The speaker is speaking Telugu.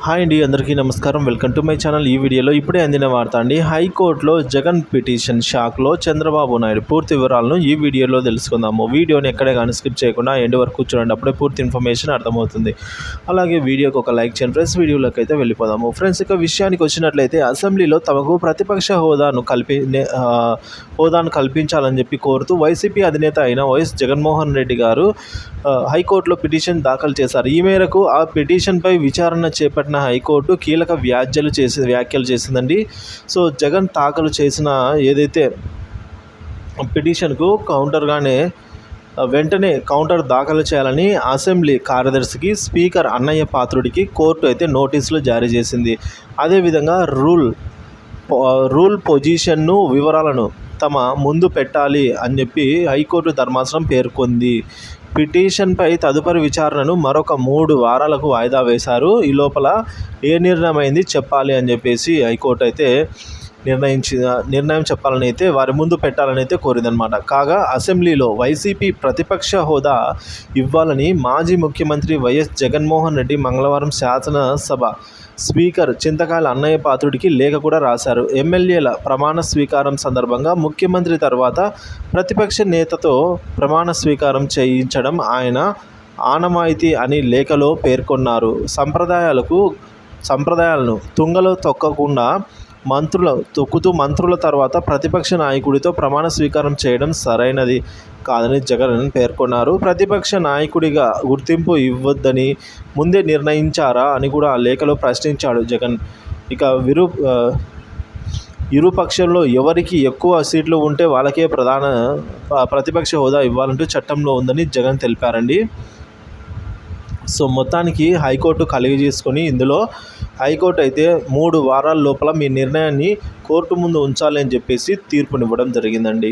హాయ్ అండి, అందరికీ నమస్కారం. Welcome to my channel. ఈ వీడియోలో ఇప్పుడే అందిన వార్త అండి. హైకోర్టులో జగన్ పిటిషన్ షాక్లో చంద్రబాబు నాయుడు. పూర్తి వివరాలను ఈ వీడియోలో తెలుసుకుందాము. వీడియోని ఎక్కడే కానీ స్కిప్ చేయకుండా ఎండ్ వరకు చూడండి, అప్పుడే పూర్తి ఇన్ఫర్మేషన్ అర్థమవుతుంది. అలాగే వీడియోకి ఒక లైక్ చేయండి ఫ్రెండ్స్. వీడియోలోకి అయితే వెళ్ళిపోదాము ఫ్రెండ్స్. ఇక విషయానికి వచ్చినట్లయితే అసెంబ్లీలో తమకు ప్రతిపక్ష హోదాను కల్పించాలని చెప్పి కోరుతూ వైసీపీ అధినేత అయిన వైఎస్ జగన్మోహన్ రెడ్డి గారు హైకోర్టులో పిటిషన్ దాఖలు చేశారు. ఈ మేరకు ఆ పిటిషన్పై విచారణ చేపట్టిన హైకోర్టు కీలక వ్యాఖ్యలు చేసిందండి. సో జగన్ దాఖలు చేసిన ఏదైతే పిటిషన్కు కౌంటర్గానే వెంటనే కౌంటర్ దాఖలు చేయాలని అసెంబ్లీ కార్యదర్శికి స్పీకర్ అన్నయ్య పాత్రుడికి కోర్టు అయితే నోటీసులు జారీ చేసింది. అదేవిధంగా రూల్ పొజిషన్ను వివరాలను తమ ముందు పెట్టాలి అని చెప్పి హైకోర్టు ధర్మాసనం పేర్కొంది. పిటిషన్పై తదుపరి విచారణను మరొక 3 వారాలకు వాయిదా వేశారు. ఈ లోపల ఏ నిర్ణయం అయింది చెప్పాలి అని చెప్పేసి హైకోర్టు అయితే నిర్ణయం చెప్పాలని అయితే వారి ముందు పెట్టాలని అయితే కోరిందనమాట. కాగా అసెంబ్లీలో వైసీపీ ప్రతిపక్ష హోదా ఇవ్వాలని మాజీ ముఖ్యమంత్రి వైఎస్ జగన్మోహన్ రెడ్డి మంగళవారం శాసనసభ స్పీకర్ చింతకాయల అన్నయ్య పాత్రుడికి లేఖ కూడా రాశారు. ఎమ్మెల్యేల ప్రమాణ స్వీకారం సందర్భంగా ముఖ్యమంత్రి తర్వాత ప్రతిపక్ష నేతతో ప్రమాణ స్వీకారం చేయించడం ఆయన ఆనవాయితీ అని లేఖలో పేర్కొన్నారు. సంప్రదాయాలను తుంగలో తొక్కకుండా మంత్రుల తర్వాత ప్రతిపక్ష నాయకుడితో ప్రమాణ స్వీకారం చేయడం సరైనది కాదని జగన్ పేర్కొన్నారు. ప్రతిపక్ష నాయకుడిగా గుర్తింపు ఇవ్వొద్దని ముందే నిర్ణయించారా అని కూడా ఆ లేఖలో ప్రశ్నించాడు జగన్. ఇక ఇరుపక్షంలో ఎవరికి ఎక్కువ సీట్లు ఉంటే వాళ్ళకే ప్రతిపక్ష హోదా ఇవ్వాలంటూ చట్టంలో ఉందని జగన్ తెలిపారండి. సో మొత్తానికి హైకోర్టు చేసుకొని ఇందులో హైకోర్టు అయితే 3 వారాల లోపల మీ నిర్ణయాన్ని కోర్టు ముందు ఉంచాలి అని చెప్పేసి తీర్పునివ్వడం జరిగిందండి.